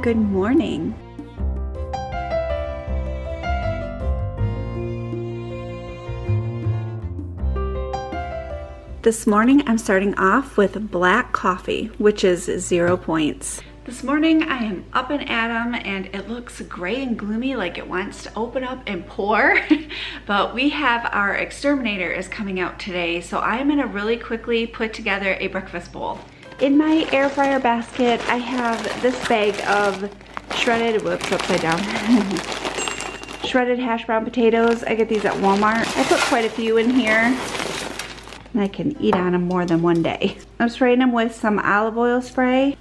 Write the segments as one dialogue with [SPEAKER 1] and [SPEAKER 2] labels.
[SPEAKER 1] Good morning. This morning I'm starting off with black coffee, which is 0 points. This morning I am up and at 'em and it looks gray and gloomy like it wants to open up and pour. But we have our exterminator is coming out today, so I'm gonna really quickly put together a breakfast bowl. In my air fryer basket I have this bag of shredded, whoops, upside down. Shredded hash brown potatoes. I get these at Walmart. I put quite a few in here. And I can eat on them more than one day. I'm spraying them with some olive oil spray.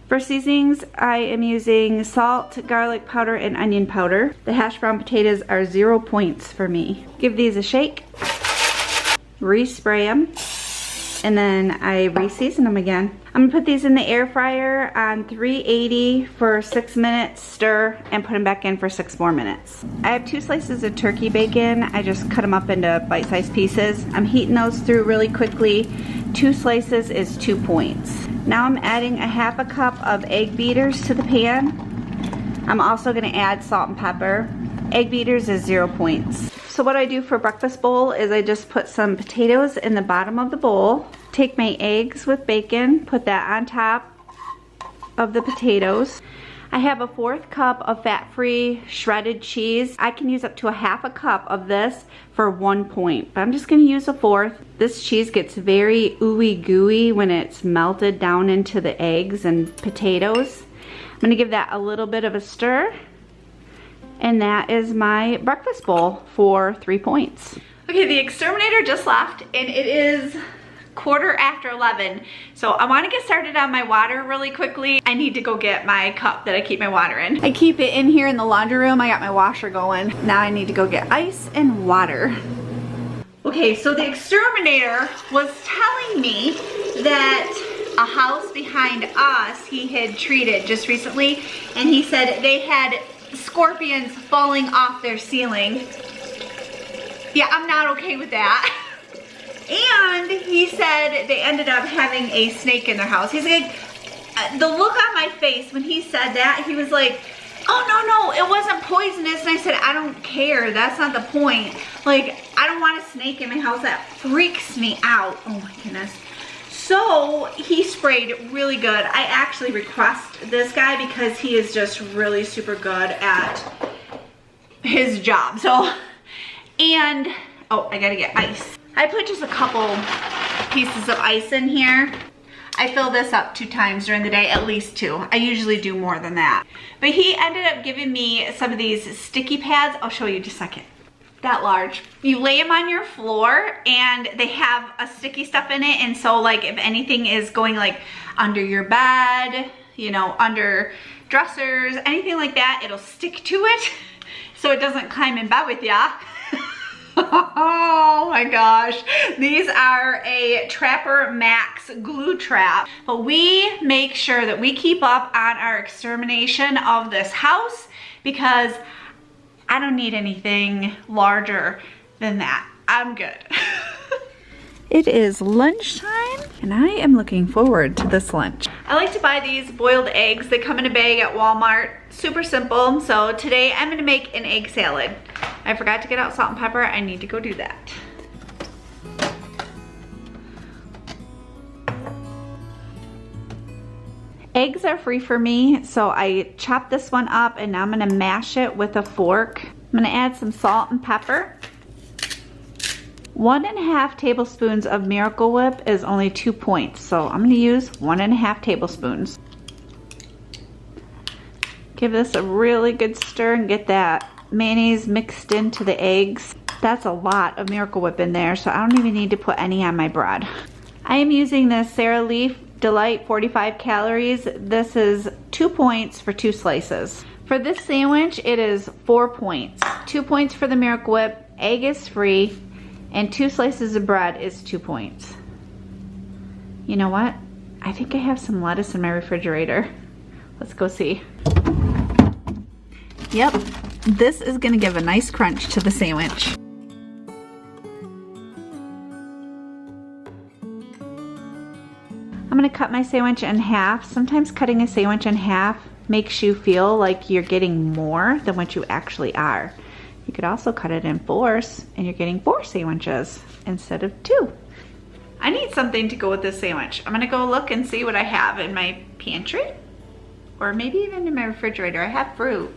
[SPEAKER 1] For seasonings, I am using salt, garlic powder, and onion powder. The hash brown potatoes are 0 points for me. Give these a shake, respray them, and then I re-season them again. I'm gonna put these in the air fryer on 380 for 6 minutes, stir, and put them back in for 6 more minutes. I have 2 slices of turkey bacon. I just cut them up into bite-sized pieces. I'm heating those through really quickly. 2 slices is 2 points. Now I'm adding a ½ cup of egg beaters to the pan. I'm also gonna add salt and pepper. Egg beaters is 0 points. So what I do for breakfast bowl is I just put some potatoes in the bottom of the bowl, take my eggs with bacon, put that on top of the potatoes. I have a 1/4 cup of fat-free shredded cheese. I can use up to a ½ cup of this for 1 point, but I'm just gonna use a 1/4. This cheese gets very ooey gooey when it's melted down into the eggs and potatoes. I'm gonna give that a little bit of a stir. And that is my breakfast bowl for 3 points. Okay, the exterminator just left and it is 11:15. So I wanna get started on my water really quickly. I need to go get my cup that I keep my water in. I keep it in here in the laundry room. I got my washer going. Now I need to go get ice and water. Okay, so the exterminator was telling me that a house behind us he had treated just recently, and he said they had scorpions falling off their ceiling. Yeah, I'm not okay with that. And he said they ended up having a snake in their house. He's like, the look on my face when he said that, he was like, oh no, it wasn't poisonous. And I said, I don't care, that's not the point. Like, I don't want a snake in my house, that freaks me out. Oh my goodness. So he sprayed really good. I actually request this guy because he is just really super good at his job. So, and, oh, I gotta get ice. I put just a couple pieces of ice in here. I fill this up 2 times during the day, at least 2. I usually do more than that. But he ended up giving me some of these sticky pads. I'll show you just a second. That large. You lay them on your floor and they have a sticky stuff in it, and so like if anything is going like under your bed, you know, under dressers, anything like that, it'll stick to it so it doesn't climb in bed with ya. Oh my gosh. These are a Trapper Max glue trap. But we make sure that we keep up on our extermination of this house because I don't need anything larger than that. I'm good. It is lunchtime and I am looking forward to this lunch. I like to buy these boiled eggs. They come in a bag at Walmart. Super simple. So today I'm gonna make an egg salad. I forgot to get out salt and pepper. I need to go do that. Eggs are free for me, so I chopped this one up and now I'm gonna mash it with a fork. I'm gonna add some salt and pepper. 1½ tablespoons of Miracle Whip is only 2 points, so I'm gonna use 1½ tablespoons. Give this a really good stir and get that mayonnaise mixed into the eggs. That's a lot of Miracle Whip in there, so I don't even need to put any on my bread. I am using the Sara Lee Delight 45 calories. This is 2 points for 2 slices. For this sandwich, it is 4 points. 2 points for the Miracle Whip, egg is free, and 2 slices of bread is 2 points. You know what? I think I have some lettuce in my refrigerator. Let's go see. Yep, this is gonna give a nice crunch to the sandwich. I'm gonna cut my sandwich in half. Sometimes cutting a sandwich in half makes you feel like you're getting more than what you actually are. You could also cut it in fours and you're getting 4 sandwiches instead of 2. I need something to go with this sandwich. I'm gonna go look and see what I have in my pantry or maybe even in my refrigerator. I have fruit.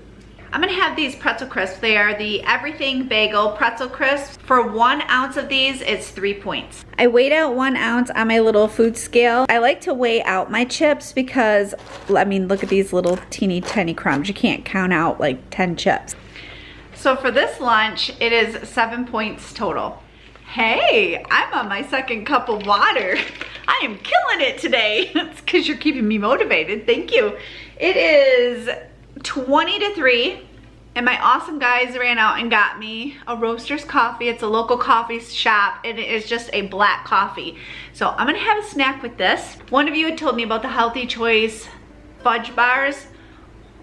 [SPEAKER 1] I'm gonna have these pretzel crisps. They are the Everything Bagel pretzel crisps. For 1 ounce of these, it's 3 points. I weighed out 1 ounce on my little food scale. I like to weigh out my chips because, I mean, look at these little teeny tiny crumbs. You can't count out like 10 chips. So for this lunch, it is 7 points total. Hey, I'm on my 2nd cup of water. I am killing it today. It's because you're keeping me motivated. Thank you. It is 20 to 3 and my awesome guys ran out and got me a Roaster's coffee. It's a local coffee shop and it is just a black coffee. So I'm gonna have a snack with this. One of you had told me about the Healthy Choice fudge bars.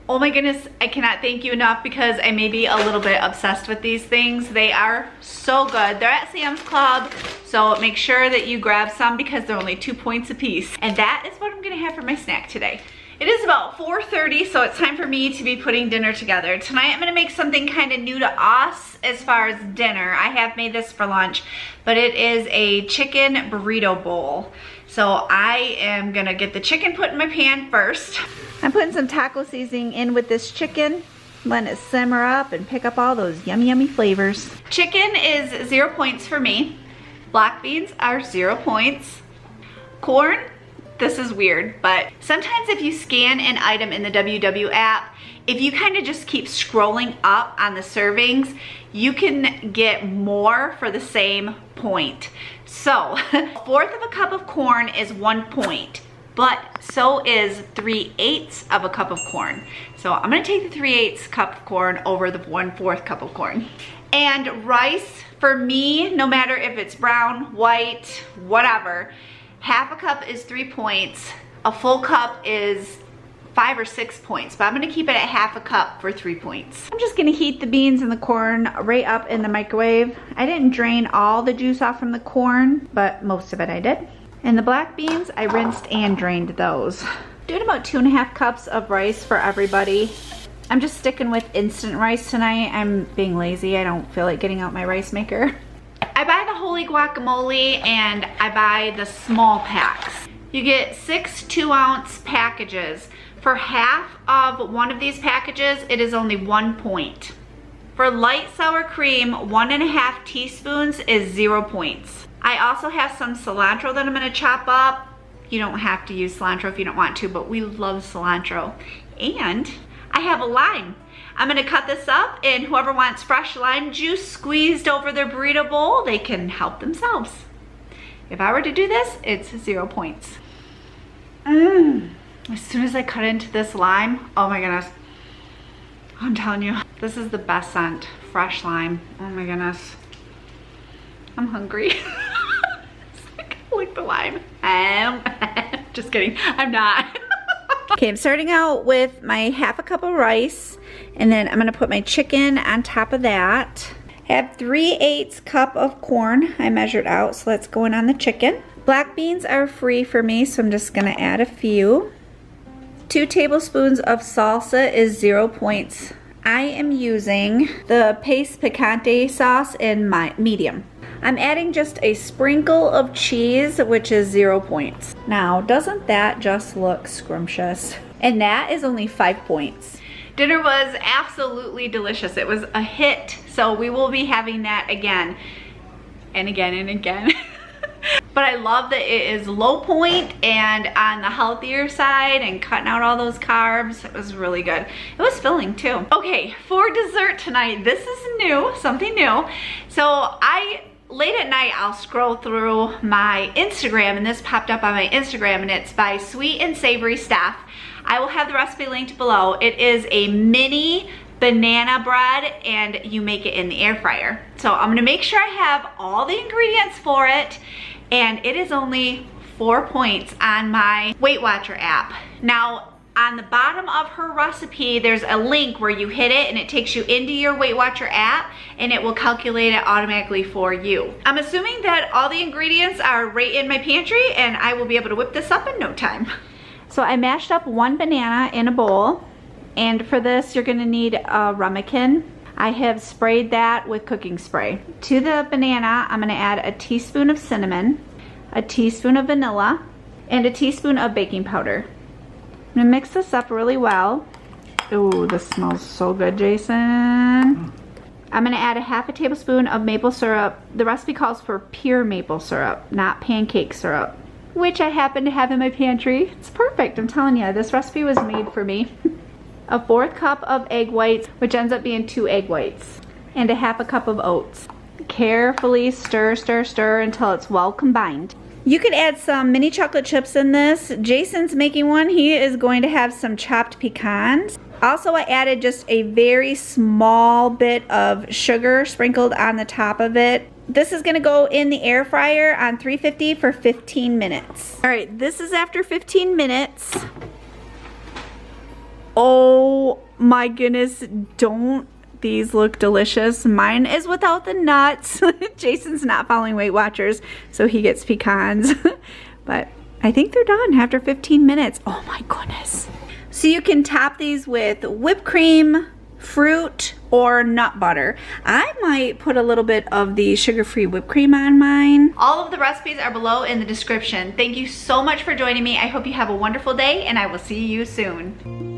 [SPEAKER 1] Oh my goodness, I cannot thank you enough because I may be a little bit obsessed with these things. They are so good. They're at Sam's Club, so make sure that you grab some because they're only 2 points a piece. And that is what I'm gonna have for my snack today. It is about 4:30, so it's time for me to be putting dinner together. Tonight I'm gonna make something kind of new to us as far as dinner. I have made this for lunch, but it is a chicken burrito bowl. So I am gonna get the chicken put in my pan first. I'm putting some taco seasoning in with this chicken, letting it simmer up and pick up all those yummy, yummy flavors. Chicken is 0 points for me. Black beans are 0 points. Corn, this is weird, but sometimes if you scan an item in the WW app, if you kind of just keep scrolling up on the servings, you can get more for the same point. So, 1/4 of a cup of corn is 1 point, but so is 3/8 of a cup of corn. So I'm gonna take the 3/8 cup of corn over the 1/4 cup of corn. And rice, for me, no matter if it's brown, white, whatever, 1/2 cup is 3 points. A full cup is 5 or 6 points, but I'm gonna keep it at 1/2 cup for 3 points. I'm just gonna heat the beans and the corn right up in the microwave. I didn't drain all the juice off from the corn, but most of it I did. And the black beans, I rinsed and drained those. Doing about 2.5 cups of rice for everybody. I'm just sticking with instant rice tonight. I'm being lazy. I don't feel like getting out my rice maker. I buy the Holy Guacamole and I buy the small packs. You get 6 2-ounce packages. For half of one of these packages, it is only 1 point. For light sour cream, 1.5 teaspoons is 0 points. I also have some cilantro that I'm gonna chop up. You don't have to use cilantro if you don't want to, but we love cilantro. And I have a lime. I'm gonna cut this up and whoever wants fresh lime juice squeezed over their burrito bowl, they can help themselves. If I were to do this, it's 0 points. As soon as I cut into this lime, oh my goodness. I'm telling you, this is the best scent. Fresh lime. Oh my goodness. I'm hungry. I can lick the lime. Just kidding, I'm not. Okay, I'm starting out with my 1/2 cup of rice, and then I'm gonna put my chicken on top of that. I have 3/8 cup of corn I measured out, so that's going on the chicken. Black beans are free for me, so I'm just gonna add a few. 2 tablespoons of salsa is 0 points. I am using the Pace Picante sauce in my medium. I'm adding just a sprinkle of cheese, which is 0 points. Now, doesn't that just look scrumptious? And that is only 5 points. Dinner was absolutely delicious. It was a hit, so we will be having that again and again and again. But I love that it is low point and on the healthier side and cutting out all those carbs. It was really good. It was filling too. Okay, for dessert tonight, this is new, something new. So late at night, I'll scroll through my Instagram and this popped up on my Instagram and it's by Sweet and Savory Stuff. I will have the recipe linked below. It is a mini banana bread and you make it in the air fryer. So I'm gonna make sure I have all the ingredients for it and it is only 4 points on my Weight Watcher app. Now, On the bottom of her recipe, there's a link where you hit it and it takes you into your Weight Watcher app and it will calculate it automatically for you. I'm assuming that all the ingredients are right in my pantry and I will be able to whip this up in no time. So I mashed up 1 banana in a bowl, and for this you're gonna need a ramekin. I have sprayed that with cooking spray. To the banana, I'm gonna add a teaspoon of cinnamon, a teaspoon of vanilla, and a teaspoon of baking powder. I'm gonna mix this up really well. Ooh, this smells so good, Jason. I'm gonna add a 1/2 tablespoon of maple syrup. The recipe calls for pure maple syrup, not pancake syrup, which I happen to have in my pantry. It's perfect, I'm telling you, this recipe was made for me. A 1/4 cup of egg whites, which ends up being 2 egg whites, and a 1/2 cup of oats. Carefully stir, stir, stir until it's well combined. You could add some mini chocolate chips in this. Jason's making one. He is going to have some chopped pecans. Also, I added just a very small bit of sugar sprinkled on the top of it. This is gonna go in the air fryer on 350 for 15 minutes. All right, this is after 15 minutes. Oh my goodness, don't these look delicious? Mine is without the nuts. Jason's not following Weight Watchers, so he gets pecans. But I think they're done after 15 minutes. Oh my goodness. So you can top these with whipped cream, fruit, or nut butter. I might put a little bit of the sugar-free whipped cream on mine. All of the recipes are below in the description. Thank you so much for joining me. I hope you have a wonderful day, and I will see you soon.